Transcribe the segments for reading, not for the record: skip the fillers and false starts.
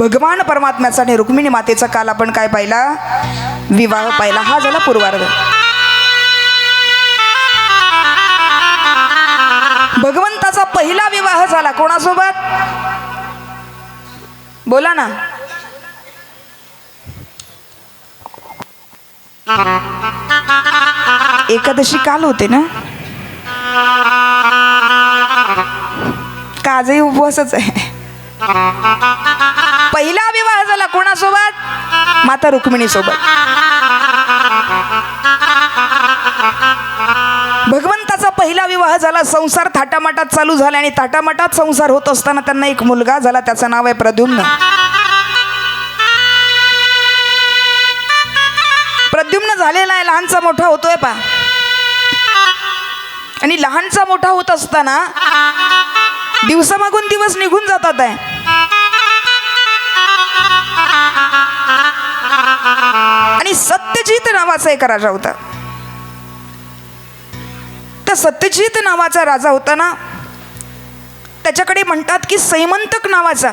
भगवान परमात्म्याचा आणि रुक्मिणी मातेचा काल आपण काय पाहिला, विवाह पाहिला. हा झाला पूर्वार्ध. भगवंताचा पहिला विवाह झाला कोणासोबत, बोला ना. एकादशी काल होते ना, का आजही उपवासच आहे. पहिला विवाह झाला कोणासोबत, माता रुक्मिणी सोबत. भगवंताचा पहिला विवाह झाला. संसार थाटामाटात चालू झाला आणि थाटामाटात संसार होत असताना त्यांना एक मुलगा झाला. त्याचं नाव आहे प्रद्युम्न. प्रद्युम्न झालेला आहे, लहानचा मोठा होतोय पा. आणि लहानचा मोठा होत असताना दिवसामागून दिवस निघून जातात आहे. आणि सत्यजित नावाचा एक राजा होता. त्या सत्यजित नावाचा राजा होता ना, त्याच्याकडे म्हणतात की सैमंतक नावाचा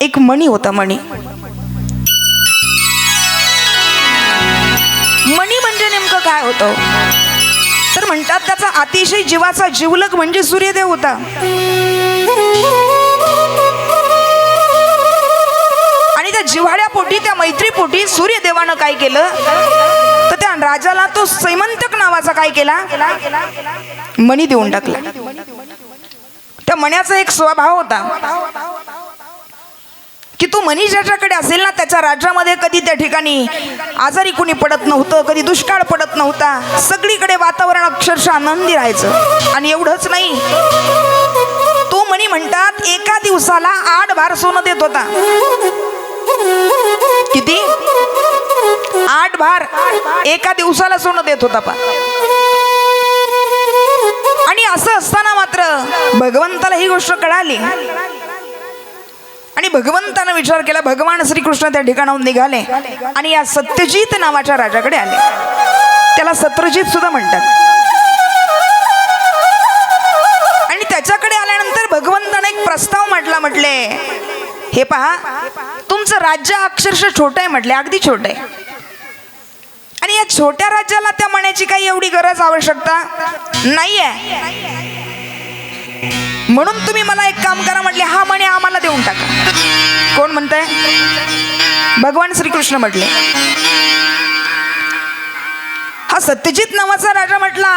एक मणी होता. मणी म्हणजे नेमकं काय होतं, तर म्हणतात त्याचा अतिशय जीवाचा जीवलग म्हणजे सूर्यदेव होता. आणि त्या जिव्हाळ्यापोटी, त्या मैत्रीपोटी सूर्यदेवानं काय केलं, तर त्या राजाला तो सैमंतक नावाचा काय केला, मणी देऊन टाकला. त्या मण्याचा एक स्वभाव होता की तो मनी ज्याच्याकडे असेल ना, त्याच्या राज्यामध्ये कधी त्या ठिकाणी आजारी कुणी पडत नव्हतं, कधी दुष्काळ पडत नव्हता. सगळीकडे वातावरण अक्षरशः आनंदी राहायचं. आणि एवढंच नाही, तो मनी म्हणतात एका दिवसाला 8 भार सोनं देत होता. किती? 8 भार एका दिवसाला सोनं देत होता पा. आणि असं असताना मात्र भगवंताला ही गोष्ट कळाली आणि भगवंतानं विचार केला. भगवान श्रीकृष्ण त्या ठिकाणाहून निघाले आणि या सत्यजित नावाच्या राजाकडे आले. त्याला सत्रजित सुद्धा म्हणतात. आणि त्याच्याकडे आल्यानंतर भगवंताने एक प्रस्ताव म्हटला. म्हटले, हे पहा, तुमचं राज्य अक्षरशः छोटं आहे. म्हटले, अगदी छोटं आहे. आणि या छोट्या राज्याला त्या मण्याची काही एवढी गरज, आवश्यकता नाही आहे. म्हणून तुम्ही मला एक काम करा. म्हटले, हा मणी आम्हाला देऊन टाका. कोण म्हणताय? भगवान श्रीकृष्ण म्हटले. हा सत्यजित नावाचा राजा म्हटला,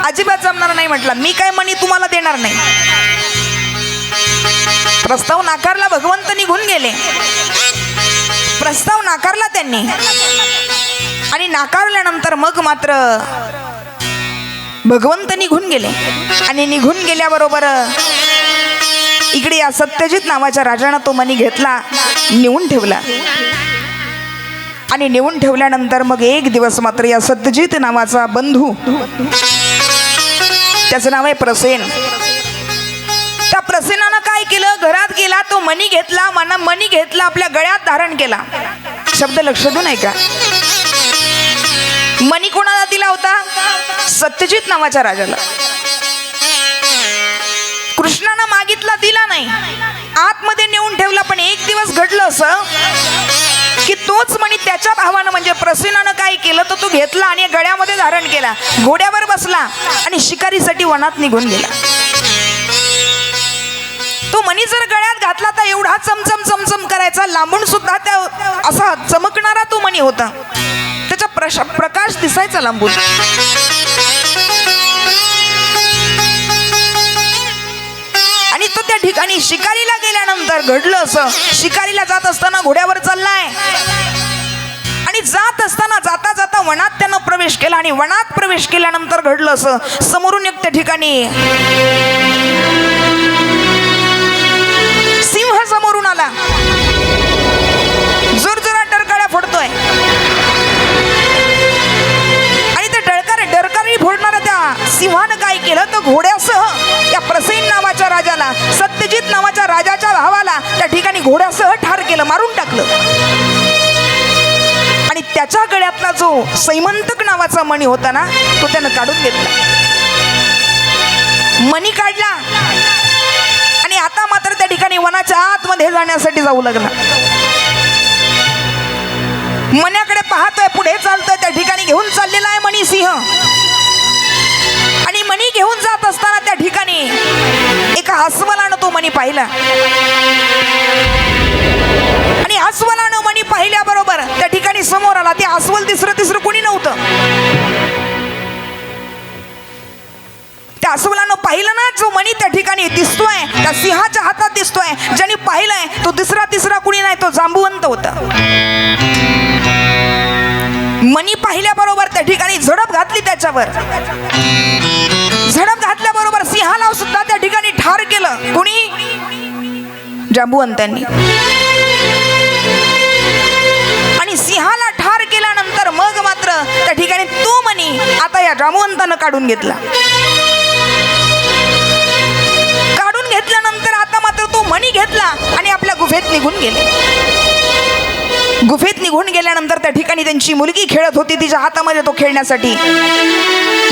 अजिबात जमणार नाही. म्हटला, मी काय मणी तुम्हाला देणार नाही. प्रस्ताव नाकारला. भगवंत निघून गेले. प्रस्ताव नाकारला त्यांनी. आणि नाकारल्यानंतर मग मात्र भगवंत निघून गेले. आणि निघून गेल्याबरोबर इकडे या सत्यजित नावाच्या राजानं तो मणी घेतला, नेऊन ठेवला. आणि नेऊन ठेवल्यानंतर मग एक दिवस मात्र या सत्यजित नावाचा बंधू, त्याचं नाव आहे प्रसेन, त्या प्रसेनानं काय केलं, घरात गेला, तो मणी घेतला, मणी घेतला, आपल्या गळ्यात धारण केला. शब्द लक्ष देऊन ऐका. मणी कोणाला दिला होता? सत्यजित नावाच्या राजाला. कृष्णानं मागितला, दिला नाही, आतमध्ये नेऊन ठेवला. पण एक दिवस घडलं असं की तोच मणी त्याच्या भावानं म्हणजे प्रसेनानं काय केलं, तर तो घेतला आणि गळ्यामध्ये धारण केला, घोड्यावर बसला आणि शिकारीसाठी वनात निघून गेला. तो मणी जर गळ्यात घातला तर एवढा चमचम चमचम करायचा, लांबून सुद्धा त्या असा चमकणारा तो मणी होता. त्याचा प्रकाश दिसायचा लांबून. आणि तो त्या ठिकाणी शिकारीला गेल्यानंतर घडलं असं, शिकारीला जात असताना घोड्यावर चाललाय आणि जात असताना जाता जाता वनात त्यानं प्रवेश केला. आणि वनात प्रवेश केल्यानंतर घडलं असं, समोरून एक त्या ठिकाणी सिंह समोरून आला, जोरजोरात डरकाळ्या फोडतोय. आणि त्या डरकाळी फोडणाऱ्या त्या सिंहानं काय केलं, तर घोड्यासह या प्रसेन नावाच्या राजाला, सत्यजित नावाच्या राजाच्या भावाला त्या ठिकाणी घोड्यासह ठार केलं, मारून टाकलं. आणि त्याच्या गळ्यातला जो सैमंतक नावाचा मणी होता ना, तो त्यानं काढून घेतला. मणी काढला आणि आता मात्र त्या ठिकाणी ठिकाणी वनाच्या आतमध्ये जाण्यासाठी जाऊ लागला. मण्याकडे पाहतोय, पुढे चालतोय, त्या ठिकाणी घेऊन चाललेला आहे मणी सिंह. आणि मणी घेऊन जात असताना त्या ठिकाणी एका अस्वलानं तो मणी पाहिला. आणि अस्वलानं मणी पाहिल्याबरोबर त्या ठिकाणी समोर आला. ते अस्वल तिसरं कोणी नव्हतं. त्या अस्वलानं पाहिलं ना, जो मणी त्या ठिकाणी दिसतोय त्या सिंहाच्या हातात दिसतोय, ज्याने पाहिलंय तो तिसरा कुणी नाही, तो जांबुवंत होता. मणी पाहिल्याबरोबर त्या ठिकाणी झडप घातली त्याच्यावर. झडप घातल्याबरोबर सिंहाला सुद्धा त्या ठिकाणी ठार केलं. कुणी? जांबुवंतांनी. आणि सिंहाला ठार केल्यानंतर मग मात्र त्या ठिकाणी तो मणी आता या जांबुवंतानं काढून घेतला. काढून घेतल्यानंतर आता मात्र तो मणी घेतला आणि आपल्या गुफेत निघून गेले. गुफेत निघून गेल्यानंतर त्या ठिकाणी त्यांची मुलगी खेळत होती. तिच्या हातामध्ये तो खेळण्यासाठी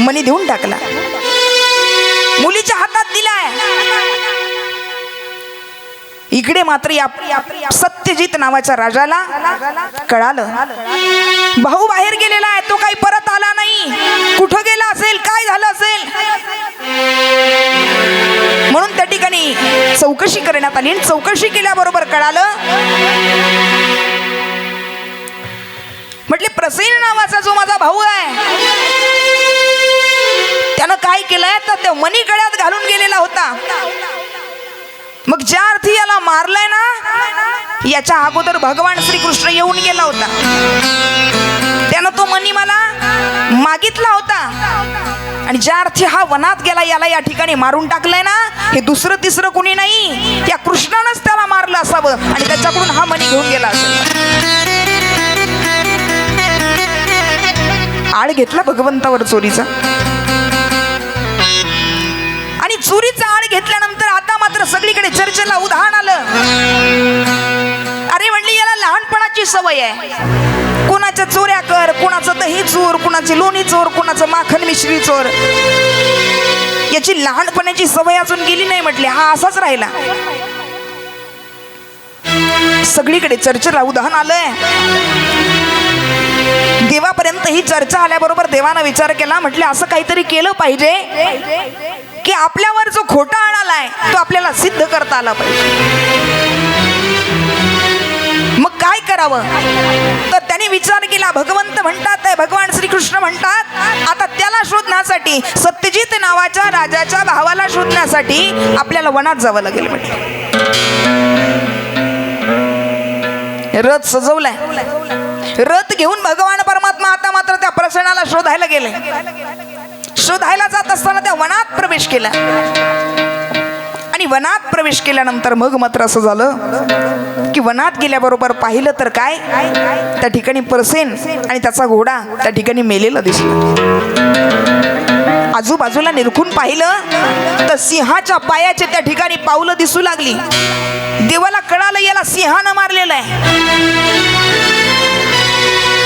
मणी देऊन टाकला. मुलीच्या हातात दिलाय. इकडे मात्र या सत्यजित नावाच्या राजाला कळालं, भाऊ बाहेर गेलेला आहे, तो काही परत आला नाही. कुठं गेला असेल, काय झालं असेल, म्हणून त्या ठिकाणी चौकशी करण्यात आली. चौकशी केल्याबरोबर कळालं, म्हटले प्रसेन नावाचा जो माझा भाऊ आहे त्यानं काय केलंय तर त्या मणी गळ्यात घालून गेलेला होता. मग ज्या अर्थी याला मारलंय ना, याच्या अगोदर भगवान श्रीकृष्ण येऊन गेला होता. त्यानं तो मणी मला मागितला होता. आणि ज्या अर्थी हा वनात गेला, याला या ठिकाणी मारून टाकलंय ना, हे दुसरं तिसरं कोणी नाही, या कृष्णानंच त्याला मारलं असावं आणि त्याच्याकडून हा मणी घेऊन गेला असेल. आळ घेतला भगवंतावर चोरीचा. आणि चोरीचा आळ घेतल्यानंतर आता मात्र सगळीकडे चर्चेला उधाण आलं. अरे म्हणली, याला लहानपणाची सवय आहे. कुणाच्या चोऱ्या कर, कुणाचं दही चोर, कुणाची लोणी चोर, कुणाचं माखन मिश्री चोर. याची लहानपणाची सवय अजून गेली नाही म्हटले. हा असाच राहिला. सगळीकडे चर्चेला उधाण आलंय. देवापर्यंत ही चर्चा आल्याबरोबर देवानं विचार केला, म्हटले असं काहीतरी केलं पाहिजे की आपल्यावर जो खोटा आळ आलाय तो आपल्याला सिद्ध करता आला पाहिजे. मग काय करावं तर त्याने विचार केला. भगवंत म्हणतात, भगवान श्रीकृष्ण म्हणतात, आता त्याला शोधण्यासाठी, सत्यजित नावाच्या राजाच्या भावाला शोधण्यासाठी आपल्याला वनात जावं लागेल. म्हटलं रथ सजवलाय. रथ घेऊन भगवान परमात्मा आता मात्र त्या प्रसन्नाला शोधायला गेले. शोधायला जात असताना त्या वनात प्रवेश केला. आणि वनात प्रवेश केल्यानंतर मग मात्र असं झालं की वनात गेल्याबरोबर पाहिलं तर काय, त्या ठिकाणी प्रसेन आणि त्याचा घोडा त्या ठिकाणी मेलेला दिसला. आजूबाजूला निरखून पाहिलं तर सिंहाच्या पायाचे त्या ठिकाणी पावलं दिसू लागली. देवाला कळालं, याला सिंहानं मारलेलं आहे.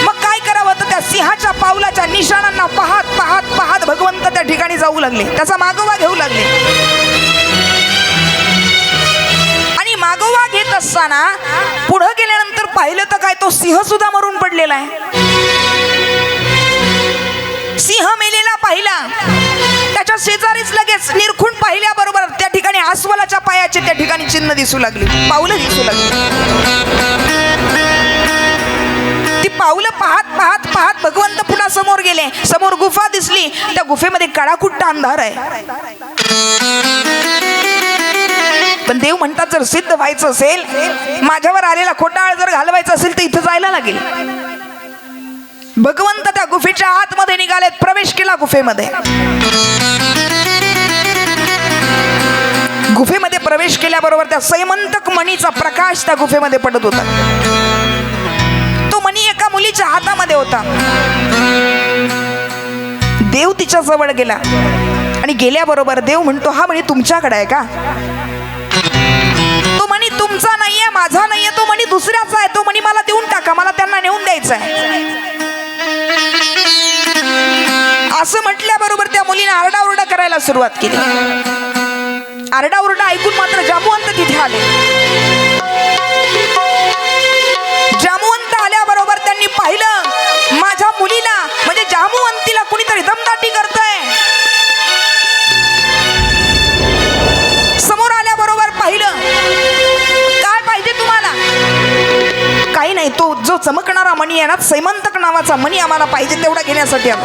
मग काय करावं तर त्या सिंहाच्या पावलाच्या निशाणांना पाहत पाहत पाहत भगवंत त्या ठिकाणी जाऊ लागले. त्याचा मागोवा घेऊ लागले. आणि मागोवा घेत असताना पुढे गेल्यानंतर पाहिलं तर काय, तो सिंह सुद्धा मरून पडलेला आहे. सिंह मेलेला पाहिला. त्याच्या शेजारीच लगेच निरखून पाहिल्याबरोबर त्या ठिकाणी अस्वलाच्या पायाचे त्या ठिकाणी चिन्ह दिसू लागली, पावलं दिसू लागली. ती पावलं पाहत पाहत पाहत भगवंत पुन्हा समोर गेले. समोर गुफा दिसली. त्या गुफेमध्ये काळाकुट्ट अंधार आहे. पण देव म्हणतात, जर सिद्ध व्हायचं असेल, माझ्यावर आलेला खोटा आळ जर घालवायचा असेल तर इथं जायला लागेल. भगवंत त्या गुफेच्या आतमध्ये निघालेत. प्रवेश केला गुफेमध्ये. गुफेमध्ये प्रवेश केल्याबरोबर त्या सैमंतक मणीचा प्रकाश त्या गुफेमध्ये पडत होता. तो मणी एका मुलीच्या हातामध्ये होता. देव तिच्या जवळ गेला आणि गेल्याबरोबर देव म्हणतो, हा मणी तुमच्याकडे आहे का? तो मणी तुमचा नाहीये, माझा नाहीये, तो मणी दुसऱ्याचा आहे. तो मणी मला देऊन टाका, मला त्यांना नेऊन द्यायचा आहे. असं म्हटल्याबरोबर त्या मुलीने आरडाओरडा करायला सुरुवात केली. आरडाओरडा ऐकून मात्र जांबुवंत तिथे आले. जामवंत आल्याबरोबर त्यांनी पाहिलं माझ्या मुलीला म्हणजे जामवंतीला कुणीतरी दमदाटी करतंय. समोर आल्याबरोबर पाहिलं, काय पाहिजे तुम्हाला? काही नाही, तो जो चमकणारा मणी आहे ना, सैमंतक नावाचा मणी आम्हाला पाहिजे, तेवढा घेण्यासाठी आलो.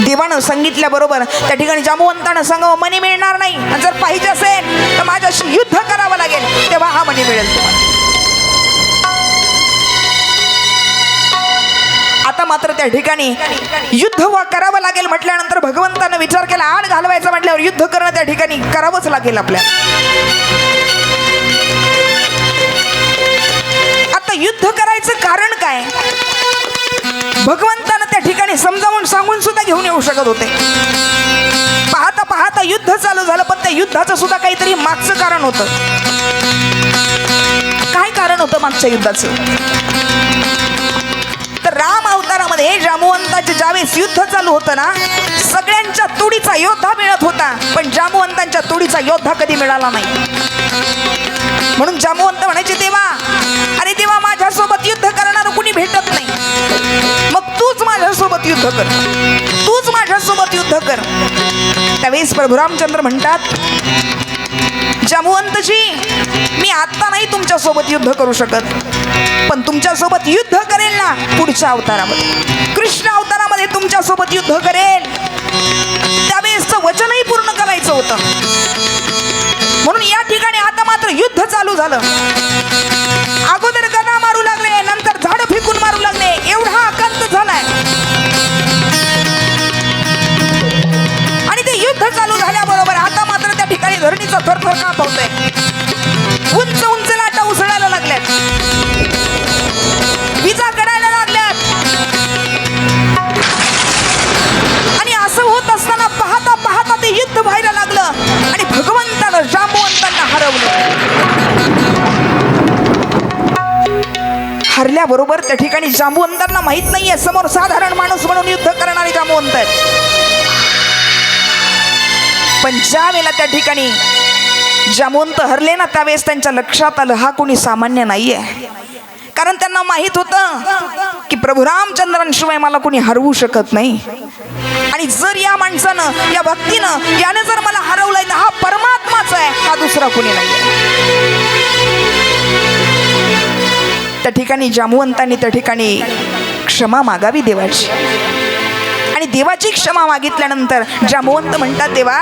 देवानं सांगितल्याबरोबर त्या ठिकाणी जामवंतानं सांगावं मणी मिळणार नाही, आणि जर पाहिजे असेल तर माझ्याशी युद्ध करावं लागेल, तेव्हा हा मणी मिळेल तुम्हाला. आता मात्र त्या ठिकाणी युद्ध करावं लागेल म्हटल्यानंतर भगवंतानं विचार केला, आड घालवायचं म्हटल्यावर युद्ध करणं त्या ठिकाणी करावंच लागेल आपल्याला. आता युद्ध करायचं कारण काय? भगवंतानं त्या ठिकाणी समजावून सांगून सुद्धा घेऊन येऊ शकत होते. पाहता पाहता युद्ध चालू झालं, पण त्या युद्धाचं सुद्धा काहीतरी मागचं कारण होतं. काय कारण होतं मागच्या युद्धाचं? तर राम अवतारामध्ये जामवंताचे ज्यावेळेस युद्ध चालू होतं ना, सगळ्यांच्या तोडीचा योद्धा मिळत होता, पण जामवंतांच्या तोडीचा योद्धा कधी मिळाला नाही. म्हणून जामवंत म्हणायचे, देवा, अरे देवा, माझ्यासोबत युद्ध करणारं कुणी भेटत नाही, मग तूच माझ्यासोबत युद्ध कर, तूच माझ्यासोबत युद्ध कर. त्यावेळेस प्रभू रामचंद्र म्हणतात, जामवंतजी, मी आता नाही तुमच्यासोबत युद्ध करू शकत, पण तुमच्यासोबत युद्ध करेल ना पुढच्या अवतारामध्ये, कृष्ण अवतारामध्ये तुमच्यासोबत युद्ध करेल. त्यावेळेसचं वचनही पूर्ण करायचं होतं. म्हणून या ठिकाणी आता मात्र युद्ध चालू झालं. अगोदर गदा मारू लागले, नंतर झाड फेकून मारू लागले, एवढा आकांत झालाय. आणि ते युद्ध चालू झाल्याबरोबर आता मात्र त्या ठिकाणी धरणीचा थरथर काप होतोय. उंच उंच लाटा उसळायला लागल्यात, विजा करायला लागल्यात. आणि असं होत असताना पाहता पाहता ते युद्ध व्हायला लागलं आणि भगवंतानं जामवंतांना हरवलं. हरल्याबरोबर त्या ठिकाणी जामवंतांना माहित नाहीये समोर साधारण माणूस म्हणून युद्ध करणारे जामवंत आहेत. पण ज्या वेळेला त्या ठिकाणी जामवंत हरले ना, त्यावेळेस त्यांच्या लक्षात आलं हा कोणी सामान्य नाहीये. कारण त्यांना माहित होतं की प्रभू रामचंद्रांशिवाय मला कोणी हरवू शकत नाही. आणि जर या माणसानं, या भक्तीनं, याने जर मला हरवलंय तर हा परमात्माच आहे, हा दुसरा कोणी नाही. त्या ठिकाणी जामवंतांनी त्या ठिकाणी क्षमा मागावी देवाची. आणि देवाची क्षमा मागितल्यानंतर जामवंत म्हणतात, देवा,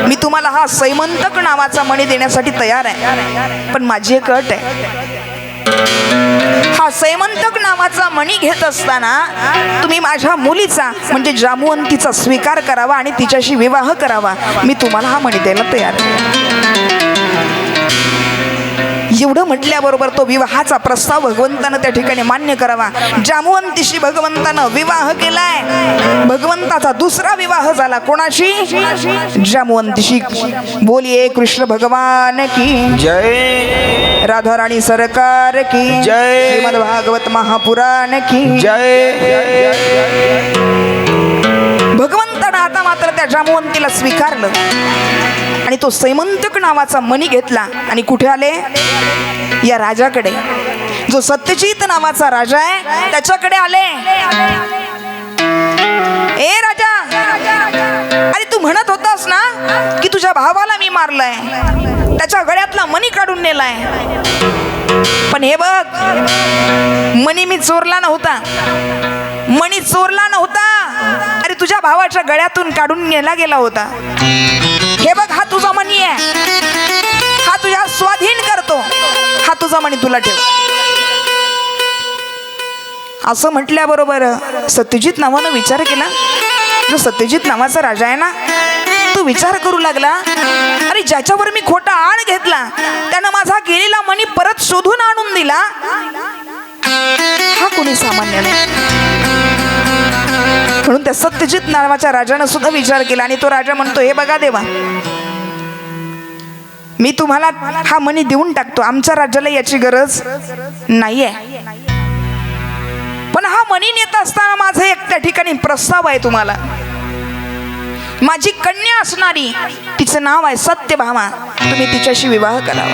मी तुम्हाला हा सैमंतक नावाचा मणी देण्यासाठी तयार आहे, पण माझी एक अट आहे. हा सैमंतक नावाचा मणी घेत असताना तुम्ही माझ्या मुलीचा म्हणजे जामवंतीचा स्वीकार करावा आणि तिच्याशी विवाह करावा. मी तुम्हाला हा मणी द्यायला तयार आहे. एवढं म्हटल्याबरोबर तो विवाहाचा प्रस्ताव भगवंतानं त्या ठिकाणी मान्य करावा. जामवंतीशी भगवंतानं विवाह केलाय. भगवंताचा दुसरा विवाह झाला. कोणाशी? जामवंतीशी. बोलिये कृष्ण भगवान की जय, राधा राणी सरकार की जय, श्रीमद् भागवत महापुराण की जय. भगवंतानं आता मात्र त्या जामवंतीला स्वीकारलं आणि तो सैमंतक नावाचा मणी घेतला आणि कुठे आले? या राजाकडे, जो सत्यजित नावाचा राजा आहे त्याच्याकडे आले. ए राजा, अरे तू म्हणत होतास ना की तुझ्या भावाला मी मारलंय, त्याच्या गळ्यातला मणी काढून नेलाय, पण हे बघ, मणी मी चोरला नव्हता, मणी चोरला नव्हता. अरे तुझ्या भावाच्या गळ्यातून काढून नेला गेला होता. हे बघ, हा तुझा मणी आहे, हा तुझ्या स्वाधीन करतो, हा तुझा मणी तुला ठेव. असं म्हटल्याबरोबर सत्यजित नावानं विचार केला. जो सत्यजित नावाचा राजा आहे ना, तो विचार करू लागला, अरे ज्याच्यावर मी खोटा आळ घेतला त्यानं माझा गेलेला मणी परत शोधून आणून दिला, हा कोणी सामान्य नाही. म्हणून त्या सत्यजित नावाच्या राजानं सुद्धा विचार केला आणि तो राजा म्हणतो, हे बघा देवा, मी तुम्हाला हा मणी देऊन टाकतो, आमच्या राज्याला याची गरज नाहीये, पण हा मणी नेत असताना माझा एक त्या ठिकाणी प्रस्ताव आहे तुम्हाला. माझी कन्या असणारी, तिचं नाव आहे सत्यभामा, तुम्ही तिच्याशी विवाह करावा.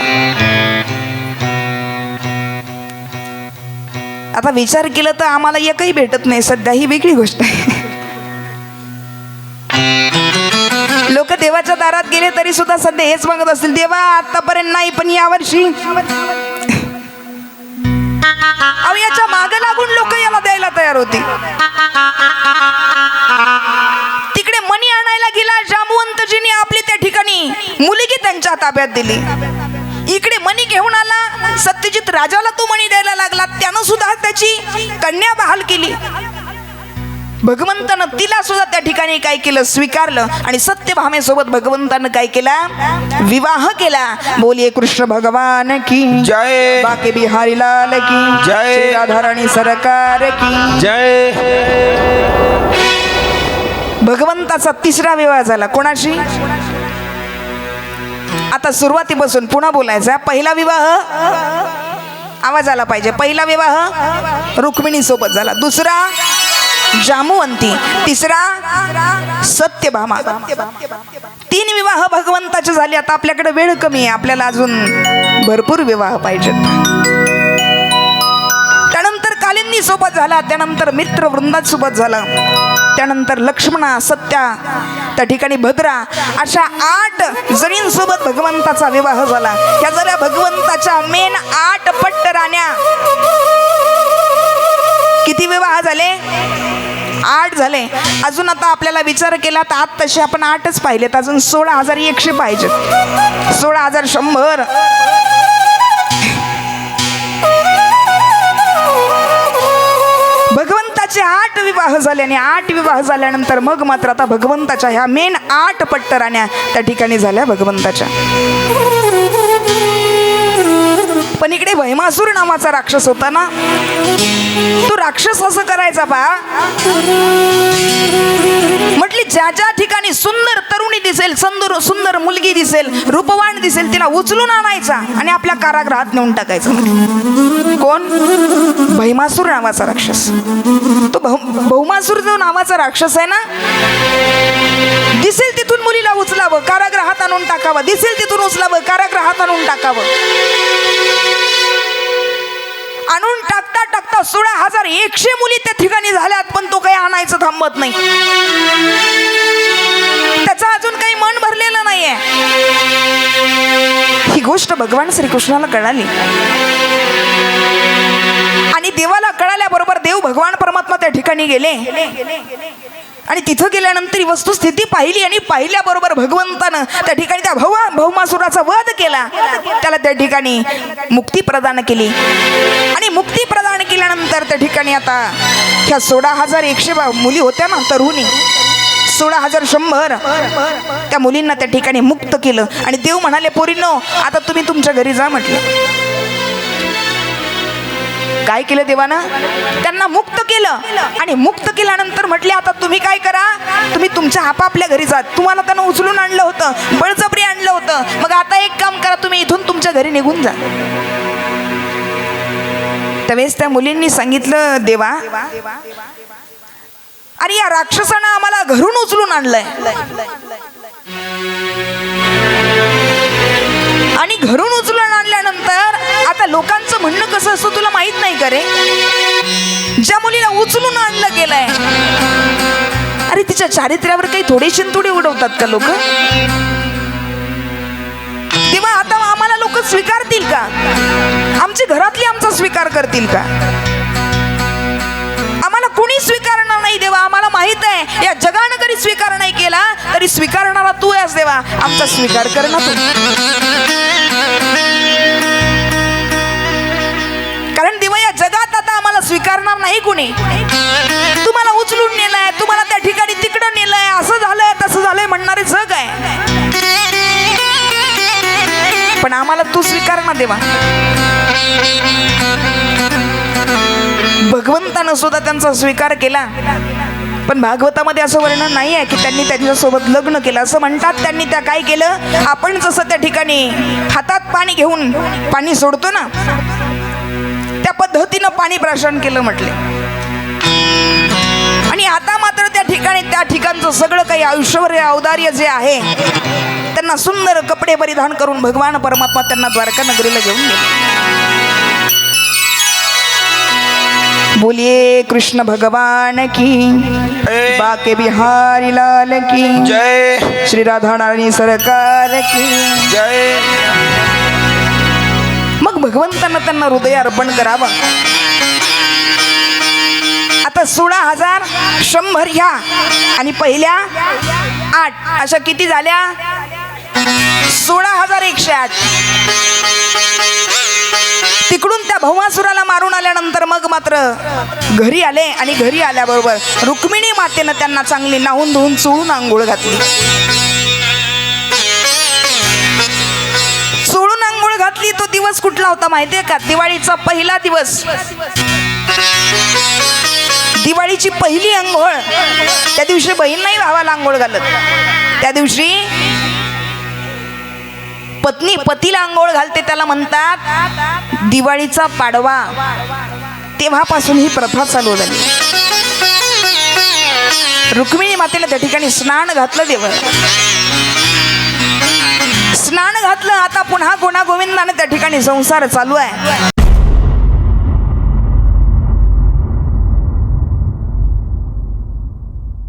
आता विचार केला तर आम्हाला एकही भेटत नाही सध्या, ही वेगळी गोष्ट आहे. लोक देवाच्या दारात गेले तरी सुद्धा सध्या हेच मागत असतील, देवा आतापर्यंत नाही पण यावर्षी. अहो याच्या मागे लागून लोक याला द्यायला तयार होती. तिकडे मणी आणायला गेला जामवंतजींनी आपली त्या ठिकाणी मुलगी त्यांच्या ताब्यात दिली. इकडे मणी घेऊन आला सत्यजित राजाला, तो मणी द्यायला लागला, त्यानं सुद्धा त्याची कन्या बहाल केली. भगवंतानं तिला सुद्धा त्या ठिकाणी काय केलं, स्वीकारलं आणि सत्यभामेसोबत भगवंतानं काय केला, विवाह केला. बोलिये कृष्ण भगवान की जय, बाके बिहारी लाल की जय, राधाराणी सरकार की जय. भगवंताचा तिसरा विवाह झाला. कोणाशी? आता सुरुवातीपासून पुन्हा बोलायचा. पहिला विवाह, आवाज आला पाहिजे, पहिला विवाह रुक्मिणी सोबत झाला, दुसरा जामवंती, तिसरा सत्यभामा. 3 विवाह भगवंताचे झाले. आता आपल्याकडे वेळ कमी आहे, आपल्याला अजून भरपूर विवाह पाहिजेत. त्यानंतर कालिंदी सोबत झाला, त्यानंतर मित्र वृंदात सोबत झाला, त्यानंतर लक्ष्मणा, सत्या, त्या ठिकाणी भद्रा, अशा 8 जणींसोबत भगवंताचा विवाह झाला. ह्या झाल्या भगवंताच्या मेन 8 पट्ट राण्या. किती विवाह झाले? 8 झाले. अजून आता आपल्याला विचार केला तर आत तसे आपण 8च पाहिलेत, अजून 16,100 पाहिजेत, 16,100. भगवंताचे 8 विवाह झाले आणि 8 विवाह झाल्यानंतर मग मात्र आता भगवंताच्या ह्या मेन 8 पट्ट राण्या त्या ठिकाणी झाल्या भगवंताच्या. पण इकडे भैमासूर नावाचा राक्षस होता ना, तो राक्षस असं करायचा पहा, म्हटली ज्या ज्या ठिकाणी सुंदर तरुणी दिसेल, सुंदर मुलगी दिसेल, रूपवान दिसेल, तिला उचलून आणायचा आणि आपल्या कारागृहात नेऊन टाकायचा. कोण? भैमासूर नावाचा राक्षस. तो भौमासूर जो नावाचा राक्षस आहे ना, दिसेल तिथून मुलीला उचलावं, कारागृहात आणून टाकावं, दिसेल तिथून उचलावं, कारागृहात आणून टाकावं. आणून टाकता टाकता 16,100 मुली त्या ठिकाणी झाल्यात, पण तो काही आणायचं थांबत नाही. त्याचा अजून काही मन भरलेलं नाहीये. ही गोष्ट भगवान श्रीकृष्णाला कळाली आणि देवाला कळाल्याबरोबर देव भगवान परमात्मा त्या ठिकाणी गेले आणि तिथं गेल्यानंतर ही वस्तुस्थिती पाहिली आणि पाहिल्याबरोबर भगवंतानं त्या ठिकाणी त्या भौमासुराचा वध केला, त्याला त्या ठिकाणी मुक्ती प्रदान केली. आणि मुक्ती प्रदान केल्यानंतर त्या ठिकाणी आता ह्या 16,100 मुली होत्या ना, तरुणी 16,100 त्या मुलींना त्या ठिकाणी मुक्त केलं. आणि देव म्हणाले, पोरींनो आता तुम्ही तुमच्या घरी जा म्हटलं. काय केलं देवानं? त्यांना मुक्त केलं आणि मुक्त केल्यानंतर म्हटले, आता तुम्ही काय करा, तुम्ही तुमच्या आपापल्या घरी जा. तुम्हाला त्यांना उचलून आणलं होतं, बळजबरी आणलं होतं, मग आता एक काम करा, तुम्ही इथून तुमच्या घरी निघून जा. त्यावेळेस त्या मुलींनी सांगितलं, देवा अरे या राक्षसानं आम्हाला घरून उचलून आणलंय आणि घरून उचलून आणल्यानंतर आता लोकांचं म्हणणं कसं असतं तुला माहित नाही का रे? ज्या मुलीला उचलून आणलं गेलंय, अरे तिच्या चारित्र्यावर काही थोडे शिंतोडे उडवतात का लोक? तेव्हा आता आम्हाला लोक स्वीकारतील का? आमची घरातली आमचा स्वीकार करतील का? आम्हाला कुणी स्वीकारणार नाही देवा. आम्हाला माहित आहे या जगानं जरी स्वीकार नाही केला तरी स्वीकारणारा तू आहेस देवा. आमचा स्वीकार कर ना तू. कारण देवा या जगात आता आम्हाला स्वीकारणार नाही कुणी. तुम्हाला उचलून नेलंय, तुम्हाला त्या ठिकाणी तिकडं नेलंय, असं झालंय तसं झालंय म्हणणारे जग आहे, पण आम्हाला तू स्वीकार ना देवा. भगवंतानं सुद्धा त्यांचा स्वीकार केला. पण भागवतामध्ये असं वर्णन नाही आहे की त्यांनी त्याच्यासोबत लग्न केलं. असं म्हणतात त्यांनी त्या काय केलं, आपण जसं त्या ठिकाणी हातात पाणी घेऊन पाणी सोडतो ना, त्या पद्धतीनं पाणी प्राशन केलं म्हटले. आणि आता मात्र त्या ठिकाणचं सगळं काही ऐश्वर्य औदार्य जे आहे, त्यांना सुंदर कपडे परिधान करून भगवान परमात्मा त्यांना द्वारका नगरीला घेऊन गेले. बोलिए कृष्ण भगवान की, बाके बिहारी लाल की जय, श्री राधा नारायणी सरकार की जय. मग भगवंतांना त्यांना हृदय अर्पण करावं. आता 16,100 ह्या आणि पहिल्या 8 अशा किती झाल्या? 16,108. तिकडून त्या भौमासुराला मारून आल्यानंतर मग मात्र घरी आले आणि घरी आल्याबरोबर रुक्मिणी मातेनं त्यांना चांगली नाहून धुवून चोळून आंघोळ घातली. चोळून आंघोळ घातली. तो दिवस कुठला होता माहितीये का? दिवाळीचा पहिला दिवस. दिवाळीची पहिली आंघोळ. त्या दिवशी बहीण नाही भावाला आंघोळ घालत. त्या दिवशी पत्नी पतीला आंघोळ घालते, त्याला म्हणतात दिवाळीचा पाडवा. तेव्हापासून ही प्रथा चालू झाली. रुक्मिणी मातेला त्या ठिकाणी स्नान घातलं. देव स्नान घातलं. आता पुन्हा गुणा गोविंदाने त्या ठिकाणी संसार चालू आहे.